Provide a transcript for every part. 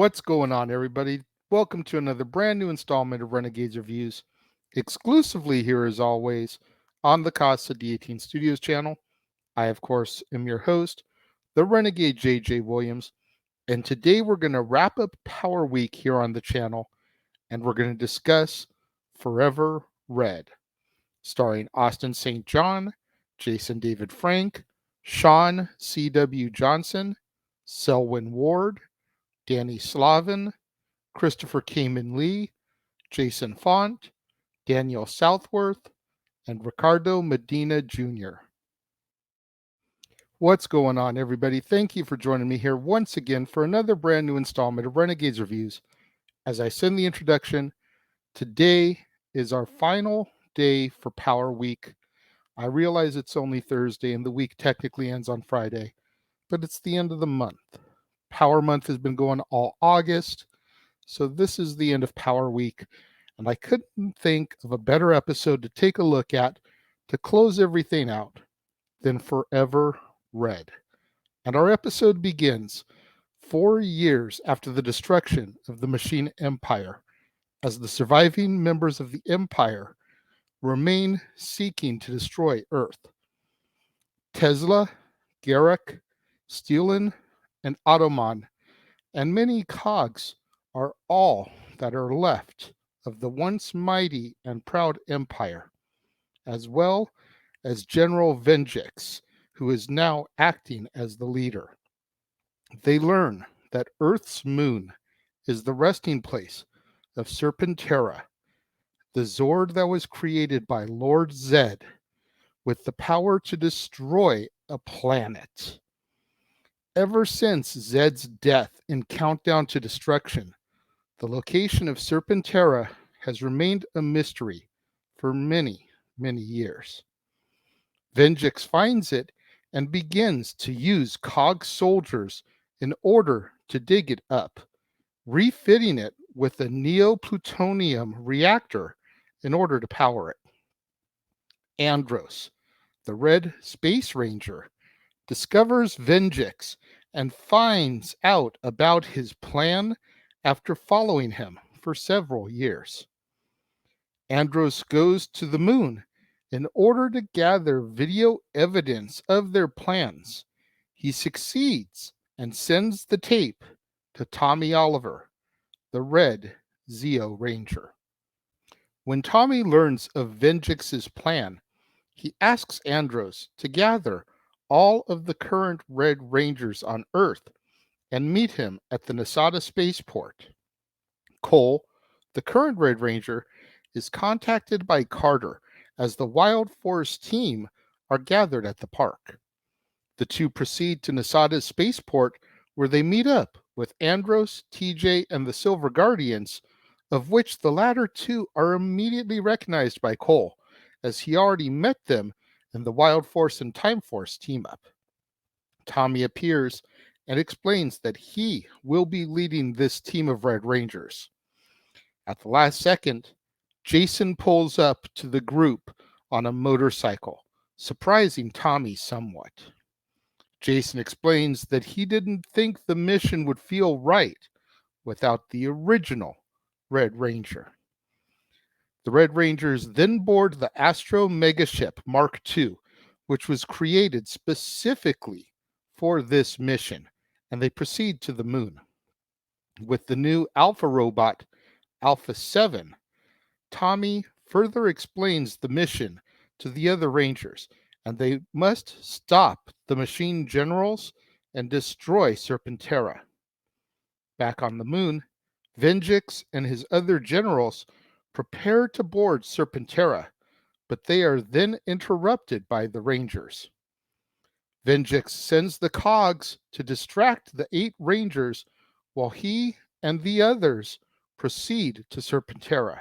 What's going on, everybody? Welcome to another brand new installment of Renegades Reviews, exclusively here as always on the Casa D18 Studios channel. I, of course, am your host, the Renegade JJ Williams, and today we're going to wrap up Power Week here on the channel, and we're going to discuss Forever Red, starring Austin St. John, Jason David Frank, Sean C.W. Johnson, Selwyn Ward, Danny Slavin, Christopher Kamen Lee, Jason Font, Daniel Southworth, and Ricardo Medina Jr. What's going on, everybody? Thank you for joining me here once again for another brand new installment of Renegades Reviews. As I said in the introduction, today is our final day for Power Week. I realize it's only Thursday and the week technically ends on Friday, but it's the end of the month. Power Month has been going all August. So this is the end of Power Week, and I couldn't think of a better episode to take a look at to close everything out than Forever Red. And our episode begins 4 years after the destruction of the Machine Empire, as the surviving members of the Empire remain seeking to destroy Earth. Tesla, Garrick, Steelin, and Ottoman, and many cogs are all that are left of the once mighty and proud empire, as well as General Venjix, who is now acting as the leader. They learn that Earth's moon is the resting place of Serpentera, the Zord that was created by Lord Zed with the power to destroy a planet. Ever since Zed's death in Countdown to Destruction, the location of Serpentera has remained a mystery for many, many years. Venjix finds it and begins to use Cog soldiers in order to dig it up, refitting it with a neoplutonium reactor in order to power it. Andros, the Red Space Ranger, discovers Venjix and finds out about his plan after following him for several years. Andros goes to the moon in order to gather video evidence of their plans. He succeeds and sends the tape to Tommy Oliver, the Red Zeo Ranger. When Tommy learns of Venjix's plan, he asks Andros to gather all of the current Red Rangers on Earth and meet him at the Nasada spaceport. Cole, the current Red Ranger, is contacted by Carter as the Wild Force team are gathered at the park. The two proceed to Nasada's spaceport where they meet up with Andros, TJ, and the Silver Guardians, of which the latter two are immediately recognized by Cole, as he already met them in the Wild Force and Time Force team-up. Tommy appears and explains that he will be leading this team of Red Rangers. At the last second, Jason pulls up to the group on a motorcycle, surprising Tommy somewhat. Jason explains that he didn't think the mission would feel right without the original Red Ranger. The Red Rangers then board the Astro Megaship Mark II, which was created specifically for this mission, and they proceed to the moon. With the new Alpha robot, Alpha 7, Tommy further explains the mission to the other Rangers, and they must stop the machine generals and destroy Serpentera. Back on the moon, Venjix and his other generals prepare to board Serpentera, but they are then interrupted by the Rangers. Venjix sends the Cogs to distract the 8 Rangers while he and the others proceed to Serpentera.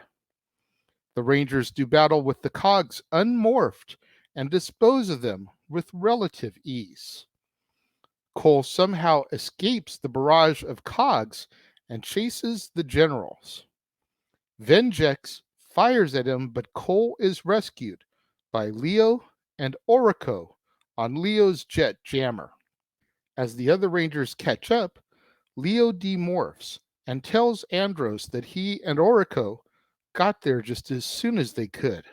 The Rangers do battle with the Cogs unmorphed and dispose of them with relative ease. Cole somehow escapes the barrage of Cogs and chases the generals. Venjix fires at him, but Cole is rescued by Leo and Orico on Leo's jet jammer. As the other Rangers catch up, Leo demorphs and tells Andros that he and Orico got there just as soon as they could.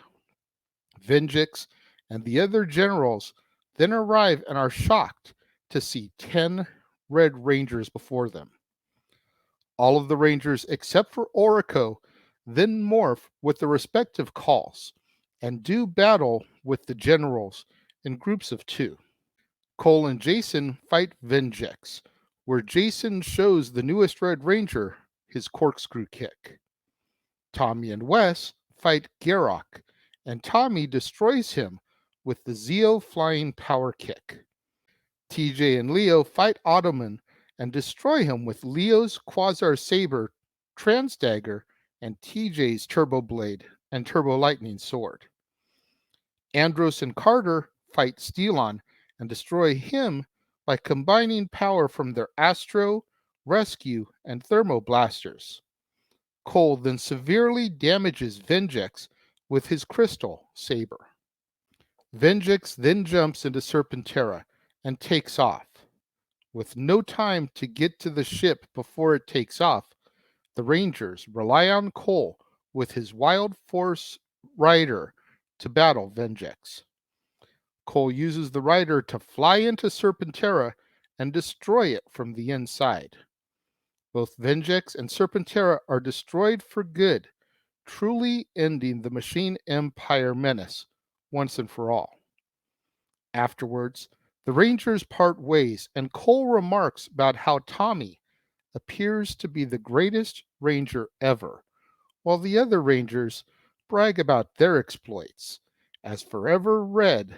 Venjix and the other generals then arrive and are shocked to see 10 Red Rangers before them. All of the Rangers except for Orico then morph with the respective calls and do battle with the generals in groups of two. Cole and Jason fight Venjix, where Jason shows the newest Red Ranger his corkscrew kick. Tommy and Wes fight Garrock, and Tommy destroys him with the Zeo flying power kick. TJ and Leo fight Ottoman and destroy him with Leo's Quasar Saber, Trans Dagger, and TJ's Turbo Blade and Turbo Lightning Sword. Andros and Carter fight Steelon and destroy him by combining power from their Astro, Rescue, and Thermo blasters. Cole then severely damages Venjix with his Crystal Saber. Venjix then jumps into Serpentera and takes off. With no time to get to the ship before it takes off, the Rangers rely on Cole with his Wild Force Rider to battle Venjix. Cole uses the Rider to fly into Serpentera and destroy it from the inside. Both Venjix and Serpentera are destroyed for good, truly ending the Machine Empire menace once and for all. Afterwards, the Rangers part ways, and Cole remarks about how Tommy appears to be the greatest Ranger ever, while the other Rangers brag about their exploits. As Forever Red,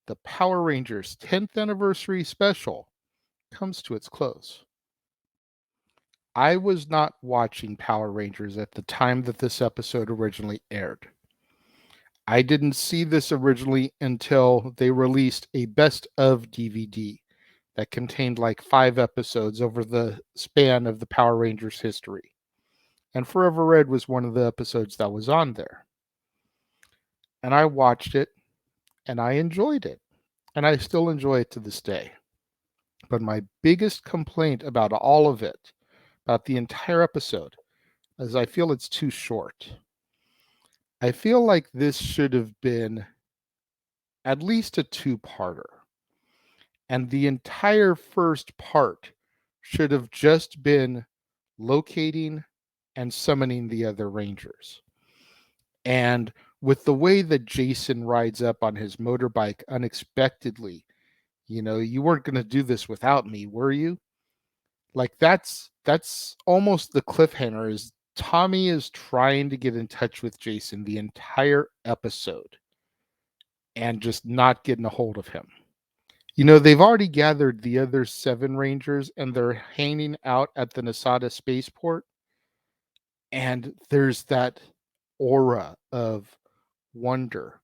the Power Rangers 10th anniversary special, comes to its close. I was not watching Power Rangers at the time that this episode originally aired. I didn't see this originally until they released a best of DVD that contained like 5 episodes over the span of the Power Rangers history. And Forever Red was one of the episodes that was on there. And I watched it and I enjoyed it. And I still enjoy it to this day. But my biggest complaint about all of it, about the entire episode, is I feel it's too short. I feel like this should have been at least a 2-parter. And the entire first part should have just been locating and summoning the other Rangers. And with the way that Jason rides up on his motorbike unexpectedly, you weren't going to do this without me, were you? Like that's almost the cliffhanger. Is Tommy is trying to get in touch with Jason the entire episode and just not getting a hold of him. They've already gathered the other 7 Rangers and they're hanging out at the Nasada spaceport. And there's that aura of wonder.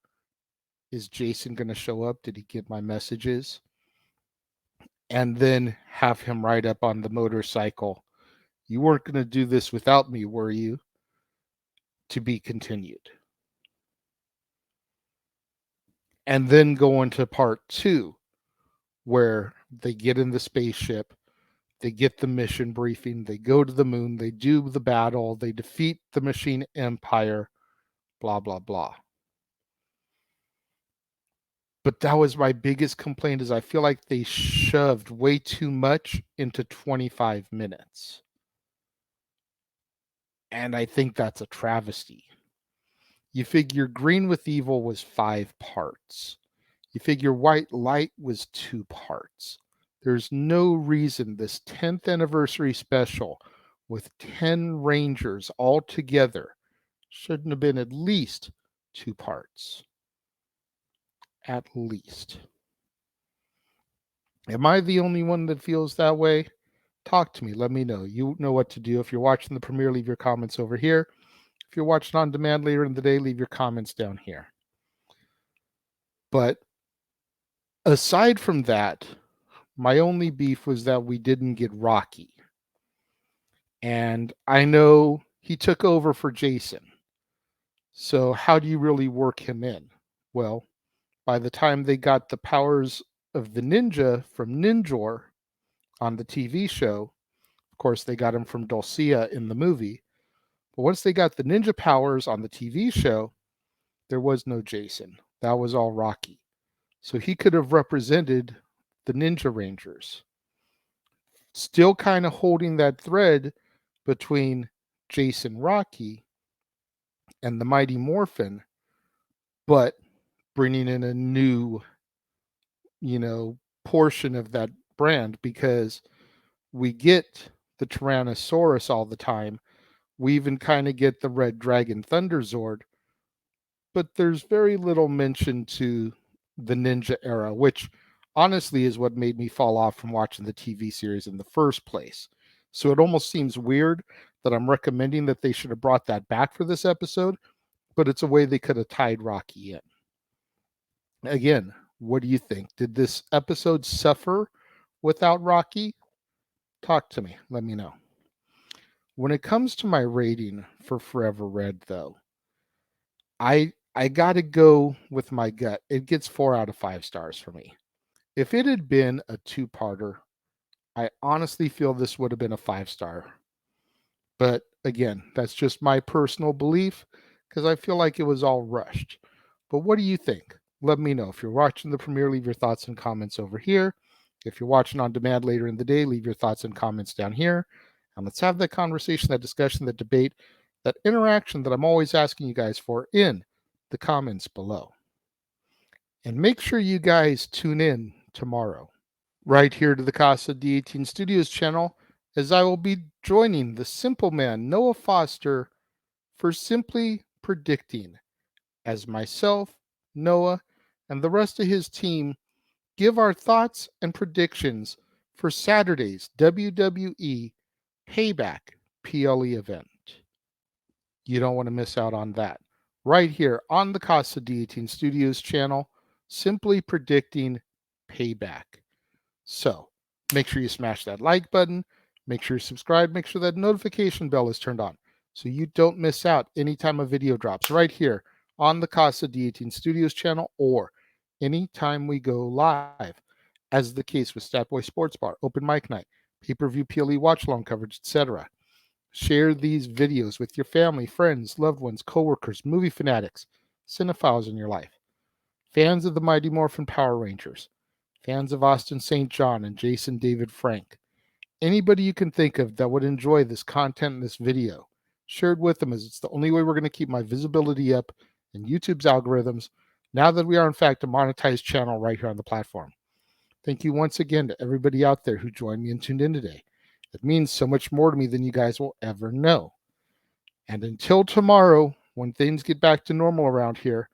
Is Jason going to show up? Did he get my messages? And then have him ride up on the motorcycle. You weren't going to do this without me, were you? To be continued. And then go into part 2, where they get in the spaceship, they get the mission briefing, they go to the moon, they do the battle, they defeat the Machine Empire, blah, blah, blah. But that was my biggest complaint, is I feel like they shoved way too much into 25 minutes. And I think that's a travesty. You figure Green with Evil was 5 parts. You figure White Light was 2 parts. There's no reason this 10th anniversary special with 10 Rangers all together shouldn't have been at least 2 parts. At least. Am I the only one that feels that way? Talk to me. Let me know. You know what to do. If you're watching the premiere, leave your comments over here. If you're watching on demand later in the day, leave your comments down here. But aside from that, my only beef was that we didn't get Rocky. And I know he took over for Jason. So how do you really work him in? Well, by the time they got the powers of the ninja from Ninjor on the TV show, of course, they got him from Dulcia in the movie. But once they got the ninja powers on the TV show, there was no Jason. That was all Rocky. So he could have represented the Ninja Rangers. Still kind of holding that thread between Jason Rocky and the Mighty Morphin, but bringing in a new, portion of that brand, because we get the Tyrannosaurus all the time. We even kind of get the Red Dragon Thunder Zord, but there's very little mention to the Ninja era, which honestly is what made me fall off from watching the TV series in the first place. So it almost seems weird that I'm recommending that they should have brought that back for this episode, but it's a way they could have tied Rocky in. Again, what do you think? Did this episode suffer without Rocky? Talk to me. Let me know. When it comes to my rating for Forever Red, though, I got to go with my gut. It gets 4 out of 5 stars for me. If it had been a 2-parter, I honestly feel this would have been a 5-star. But again, that's just my personal belief because I feel like it was all rushed. But what do you think? Let me know. If you're watching the premiere, leave your thoughts and comments over here. If you're watching on demand later in the day, leave your thoughts and comments down here. And let's have that conversation, that discussion, that debate, that interaction that I'm always asking you guys for in the comments below. And make sure you guys tune in tomorrow, right here to the Casa D18 Studios channel, as I will be joining the simple man, Noah Foster, for Simply Predicting, as myself, Noah, and the rest of his team give our thoughts and predictions for Saturday's WWE Payback PLE event. You don't want to miss out on that. Right here on the Casa D18 Studios channel, Simply Predicting Payback. So make sure you smash that like button, make sure you subscribe, make sure that notification bell is turned on so you don't miss out anytime a video drops right here on the Casa D18 Studios channel, or anytime we go live, as the case with Statboy Sports Bar, Open Mic Night, pay-per-view PLE watch-along coverage, etc. Share these videos with your family, friends, loved ones, coworkers, movie fanatics, cinephiles in your life, fans of the Mighty Morphin Power Rangers, fans of Austin St. John and Jason David Frank. Anybody you can think of that would enjoy this content in this video, share it with them, as it's the only way we're going to keep my visibility up in YouTube's algorithms now that we are in fact a monetized channel right here on the platform. Thank you once again to everybody out there who joined me and tuned in today. It means so much more to me than you guys will ever know. And until tomorrow, when things get back to normal around here,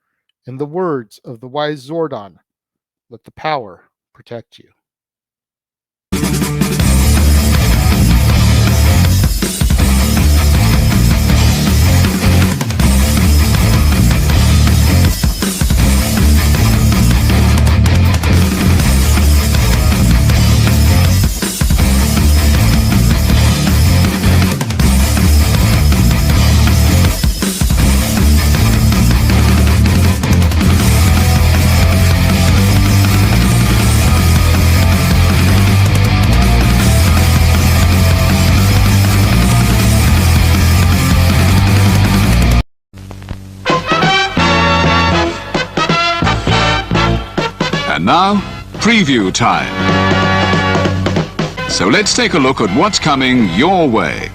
in the words of the wise Zordon, let the power protect you. And now, preview time. So let's take a look at what's coming your way.